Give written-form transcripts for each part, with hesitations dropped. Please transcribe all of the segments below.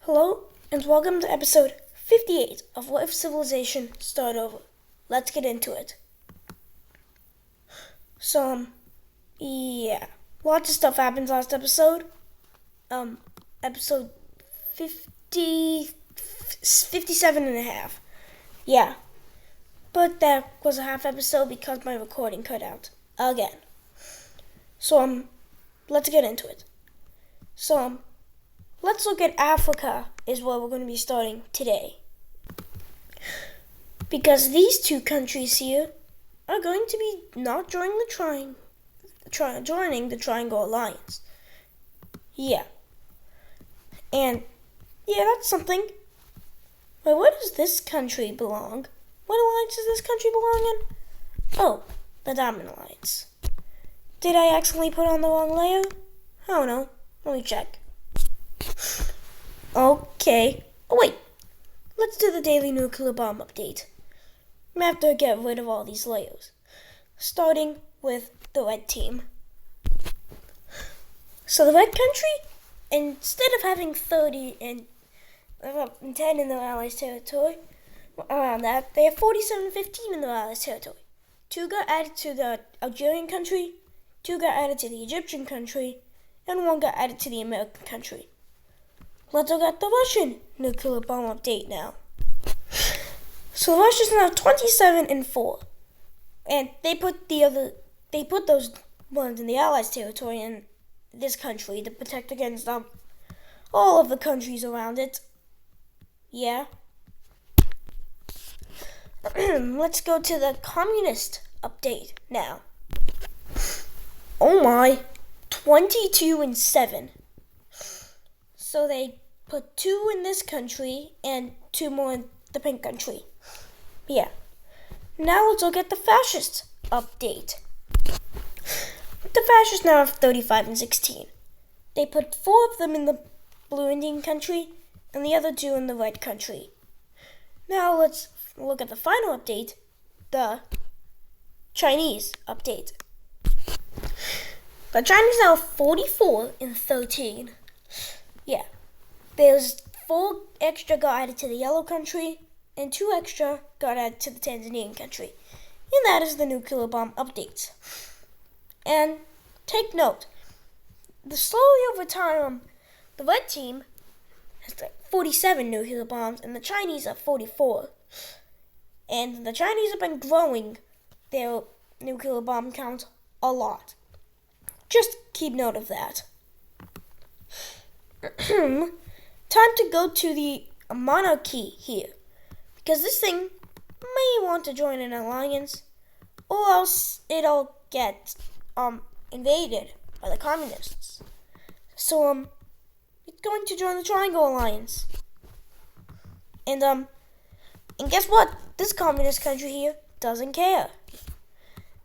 Hello, and welcome to episode 58 of What If Civilization Started Over. Let's get into it. Lots of stuff happened last episode. Episode 57 and a half. Yeah, but that was a half episode because my recording cut out again. Let's get into it. Let's look at Africa is where we're going to be starting today. Because these two countries here are going to be not joining the Triangle Alliance. Yeah. And, that's something. Wait, where does this country belong? What alliance does this country belong in? Oh, the Diamond Alliance. Did I accidentally put on the wrong layer? I don't know. Let me check. Okay. Oh, wait. Let's do the daily nuclear bomb update. We have to get rid of all these layers. Starting with the red team. So the red country, instead of having 30 and 10 in their allies' territory, around that, they have 47 and 15 in their allies' territory. 2 got added to the Algerian country, 2 got added to the Egyptian country, and 1 got added to the American country. Let's look at the Russian nuclear bomb update now. So Russia's now 27 and 4. And they put those ones in the Allies' territory in this country to protect against all of the countries around it. Yeah. Let's go to the communist update now. Oh my, 22 and 7. So they put 2 in this country and 2 more in the pink country. Yeah. Now let's look at the fascist update. The fascists now have 35 and 16. They put 4 of them in the blue Indian country and the other 2 in the red country. Now let's look at the final update, the Chinese update. The Chinese now have 44 and 13. Yeah. There's 4 extra got added to the yellow country and 2 extra got added to the Tanzanian country. And that is the nuclear bomb updates. And take note, slowly over time, the red team has 47 nuclear bombs and the Chinese have 44. And the Chinese have been growing their nuclear bomb count a lot. Just keep note of that. Time to go to the monarchy here. Because this thing may want to join an alliance, or else it'll get invaded by the communists. So it's going to join the Triangle Alliance. And guess what? This communist country here doesn't care.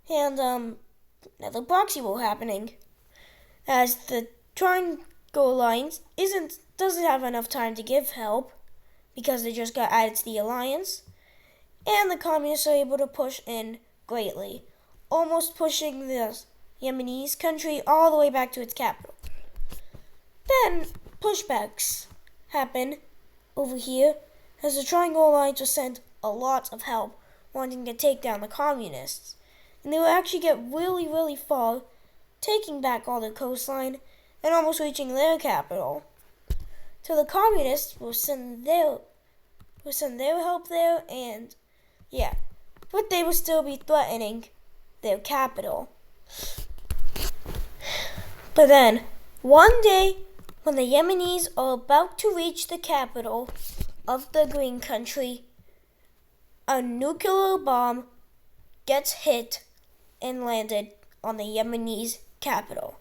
And another proxy war happening, as the Triangle Alliance doesn't have enough time to give help, because they just got added to the alliance, and the communists are able to push in greatly, almost pushing the Yemenese country all the way back to its capital. Then pushbacks happen over here, as the Triangle Alliance will send a lot of help wanting to take down the communists, and they will actually get really, really far, taking back all the coastline and almost reaching their capital. So the communists will send their help there, and but they will still be threatening their capital. But then, one day, when the Yemenis are about to reach the capital of the green country, a nuclear bomb gets hit and landed on the Yemenis' capital.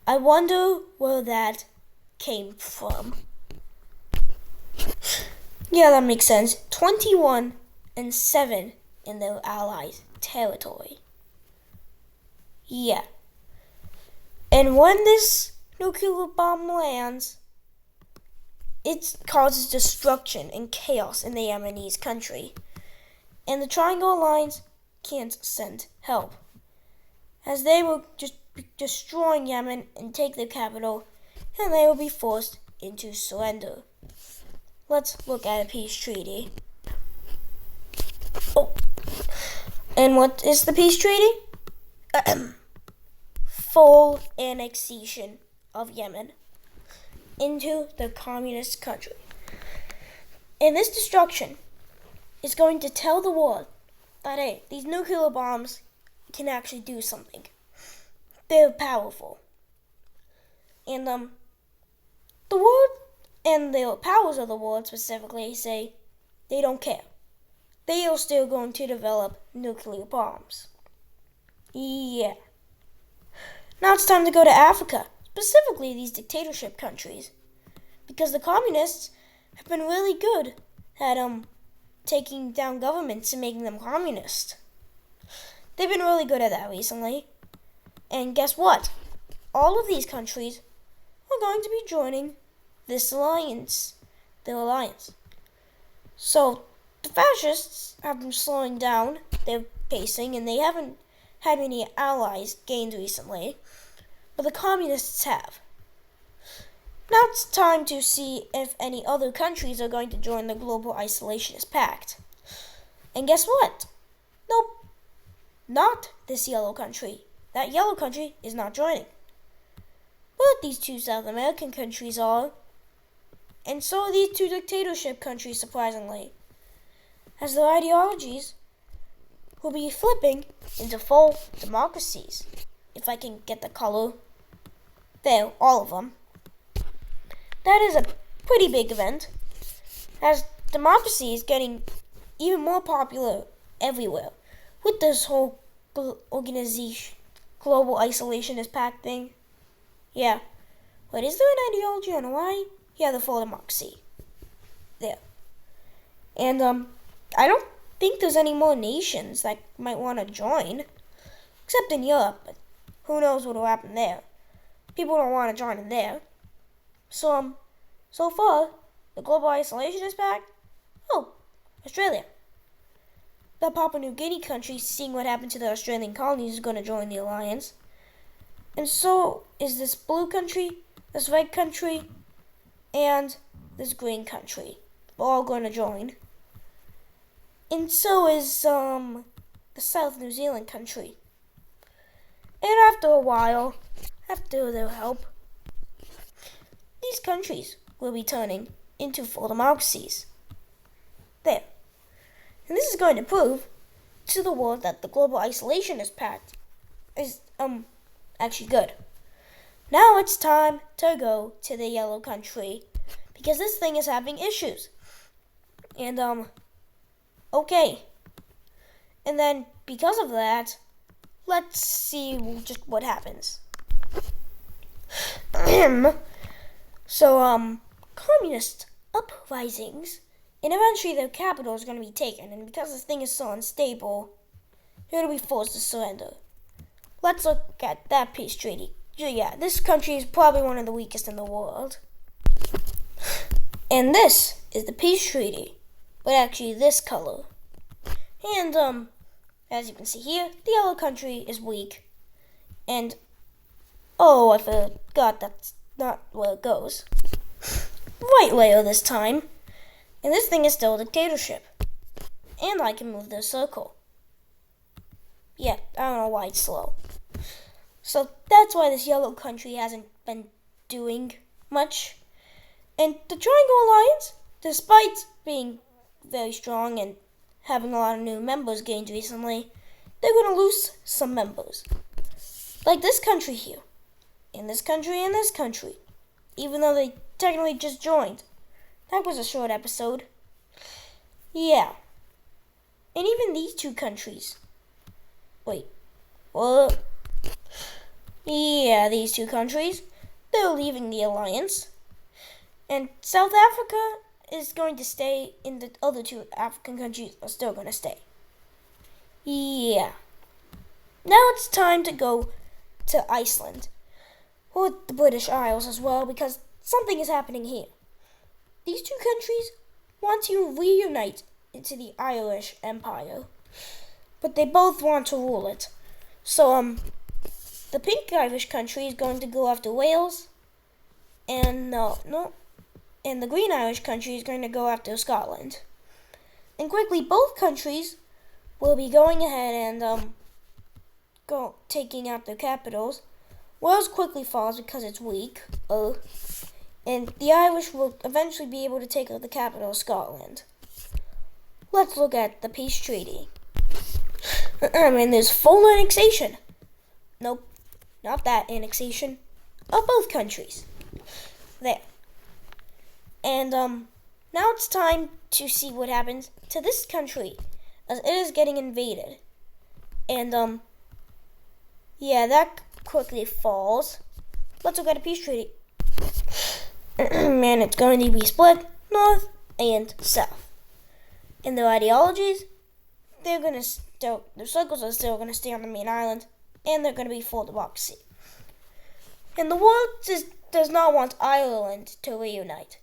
I wonder where that came from. Yeah, that makes sense. 21 and 7 in their allies' territory. Yeah. And when this nuclear bomb lands, it causes destruction and chaos in the Yemenis country. And the Triangle Alliance can't send help, as they will just be destroying Yemen and take their capital, and they will be forced into surrender. Let's look at a peace treaty. Oh, and what is the peace treaty? Full annexation of Yemen into the communist country. And this destruction is going to tell the world that, hey, these nuclear bombs can actually do something. They're powerful. And the world and the powers of the world specifically say they don't care. They are still going to develop nuclear bombs. Yeah. Now it's time to go to Africa, specifically these dictatorship countries, because the communists have been really good at taking down governments and making them communist. They've been really good at that recently. And guess what? All of these countries are going to be joining this alliance. The alliance. So the fascists have been slowing down their pacing, and they haven't had many allies gained recently, but the communists have. Now it's time to see if any other countries are going to join the Global Isolationist Pact. And guess what? Nope. Not this yellow country. That yellow country is not joining. But these two South American countries are. And so are these two dictatorship countries, surprisingly. As their ideologies will be flipping into full democracies. If I can get the color. There, all of them. That is a pretty big event, as democracy is getting even more popular everywhere with this whole organization, Global Isolationist Pact thing. Yeah. Wait, is there an ideology on why? Yeah, the full democracy. There. And, I don't think there's any more nations that might want to join, except in Europe, but who knows what will happen there. People don't want to join in there. So, so far, the Global Isolationist Pact, Australia. The Papua New Guinea country, seeing what happened to the Australian colonies, is going to join the alliance. And so is this blue country, this red country, and this green country. We're all going to join. And so is the South New Zealand country. And after a while, after their help, these countries will be turning into full democracies. There. And this is going to prove to the world that the Global Isolationist Pact is actually good. Now it's time to go to the yellow country, because this thing is having issues. And okay. And then because of that, let's see just what happens. So, communist uprisings, and eventually their capital is going to be taken, and because this thing is so unstable, they're going to be forced to surrender. Let's look at that peace treaty. Yeah, this country is probably one of the weakest in the world. And this is the peace treaty, but actually this color. And, as you can see here, the yellow country is weak. And, I forgot that's not where it goes. Right layer this time. And this thing is still a dictatorship. And I can move the circle. Yeah, I don't know why it's slow. So that's why this yellow country hasn't been doing much. And the Triangle Alliance, despite being very strong and having a lot of new members gained recently, they're going to lose some members. Like this country here. And this country and this country. Even though they technically just joined. That was a short episode. Yeah. And even these two countries. Wait. What? Yeah, these two countries. They're leaving the alliance. And South Africa is going to stay, and the other two African countries are still going to stay. Yeah. Now it's time to go to Iceland. Or the British Isles as well, because something is happening here. These two countries want to reunite into the Irish Empire, but they both want to rule it. So, the pink Irish country is going to go after Wales, and and the Green Irish country is going to go after Scotland. And quickly, both countries will be going ahead and taking out their capitals. Wales quickly falls because it's weak. And the Irish will eventually be able to take out the capital of Scotland. Let's look at the peace treaty. And there's full annexation. Nope, not that annexation. Of both countries. There. And now it's time to see what happens to this country, as it is getting invaded. And yeah, that quickly falls. Let's look at a peace treaty. And it's going to be split north and south. And their ideologies, their circles are still going to stay on the main island, and they're going to be full democracy. And the world does not want Ireland to reunite.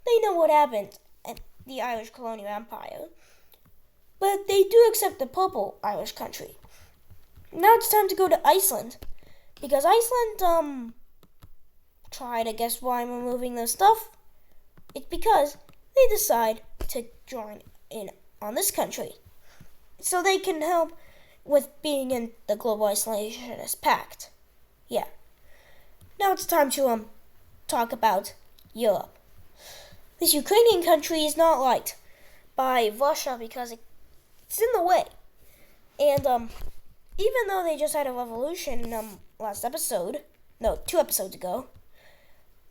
They know what happened at the Irish colonial empire, but they do accept the purple Irish country. Now it's time to go to Iceland, because Iceland, try to guess why I'm removing their stuff. It's because they decide to join in on this country, so they can help with being in the Global Isolationist Pact. Yeah. Now it's time to talk about Europe. This Ukrainian country is not liked by Russia because it's in the way. And even though they just had a revolution last episode, no, 2 episodes ago,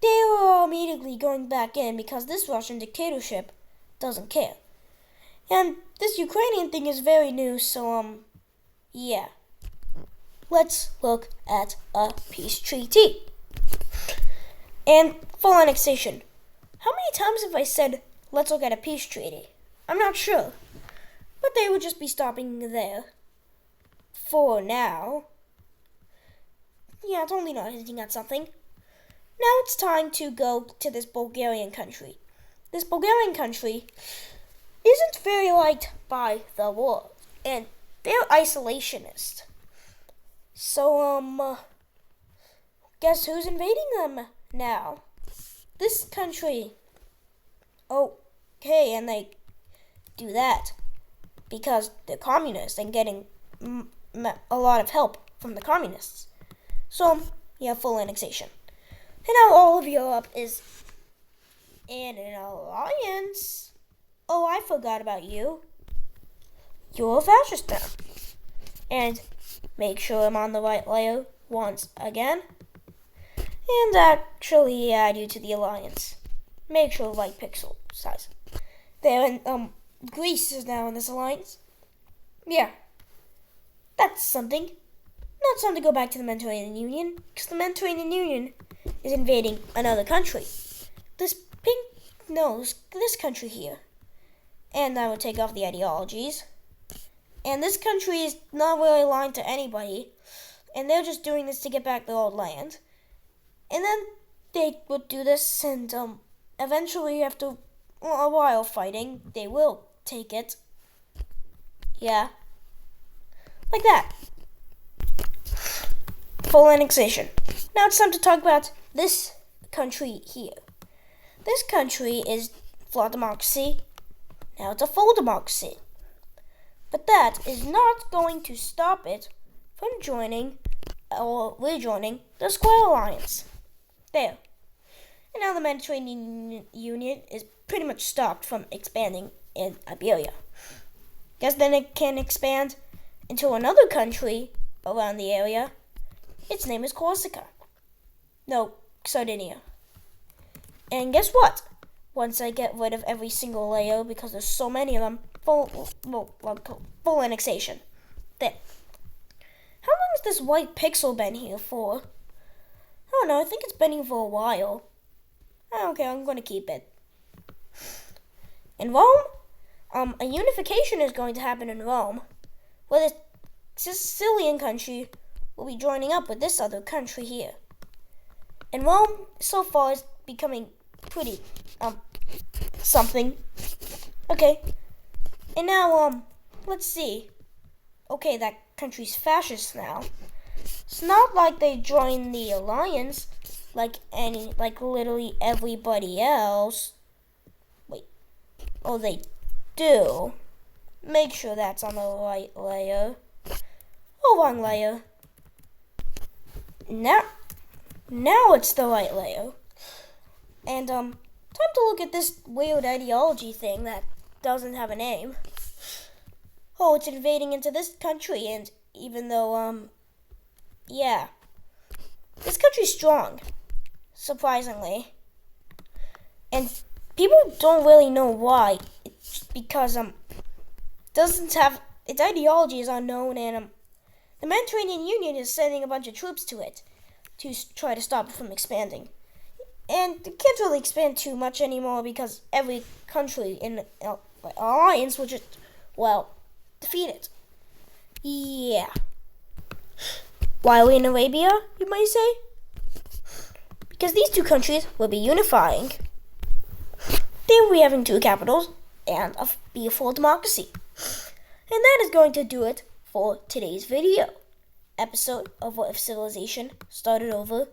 they were immediately going back in because this Russian dictatorship doesn't care. And this Ukrainian thing is very new, so yeah. Let's look at a peace treaty. And full annexation. How many times have I said, let's look at a peace treaty? I'm not sure. But they would just be stopping there. For now. Yeah, it's only not hinting at something. Now it's time to go to this Bulgarian country. This Bulgarian country isn't very liked by the world. And they're isolationist. So, guess who's invading them now? This country. Okay, and they do that because they're communists and getting a lot of help from the communists. So, yeah, full annexation. And now all of Europe is in an alliance. Oh, I forgot about you. You're a fascist now. And make sure I'm on the right layer once again. And actually add you to the alliance. Make sure right pixel size. There, and Greece is now in this alliance. Yeah. That's something. Now it's time to go back to the Mediterranean Union, because the Mediterranean Union is invading another country. This country here. And I will take off the ideologies. And this country is not really aligned to anybody. And they're just doing this to get back their old land. And then they would do this, and eventually, after a while fighting, they will take it. Yeah. Like that. Full annexation. Now it's time to talk about this country here. This country is flawed democracy. Now it's a full democracy. But that is not going to stop it from joining or rejoining the Square Alliance. There. And now the Mediterranean Union is pretty much stopped from expanding in Iberia. Guess then it can expand into another country around the area. Its name is Corsica. No, Sardinia. And guess what? Once I get rid of every single layer, because there's so many of them, full annexation. There. How long has this white pixel been here for? I don't know, I think it's been here for a while. Okay, I'm going to keep it. In Rome, a unification is going to happen in Rome, where the Sicilian country will be joining up with this other country here. And Rome, so far, is becoming pretty, something. Okay. And now, let's see. Okay, that country's fascist now. It's not like they joined the alliance like literally everybody else Oh, they do. Make sure that's on the right layer. Oh, wrong layer. Now it's the right layer. And, time to look at this weird ideology thing that doesn't have a name. Oh, it's invading into this country, and even though, yeah. This country's strong, surprisingly. And people don't really know why. It's because, doesn't have, its ideology is unknown, and, the Mediterranean Union is sending a bunch of troops to it to try to stop it from expanding. And it can't really expand too much anymore because every country in the alliance will just, well, defeat it. Yeah. Why are we in Arabia, you might say? Because these two countries will be unifying. They will be having two capitals and be a full democracy. And that is going to do it for today's video episode of What If Civilization Started Over.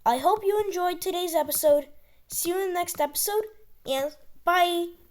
I hope you enjoyed today's episode. See you in the next episode, and bye!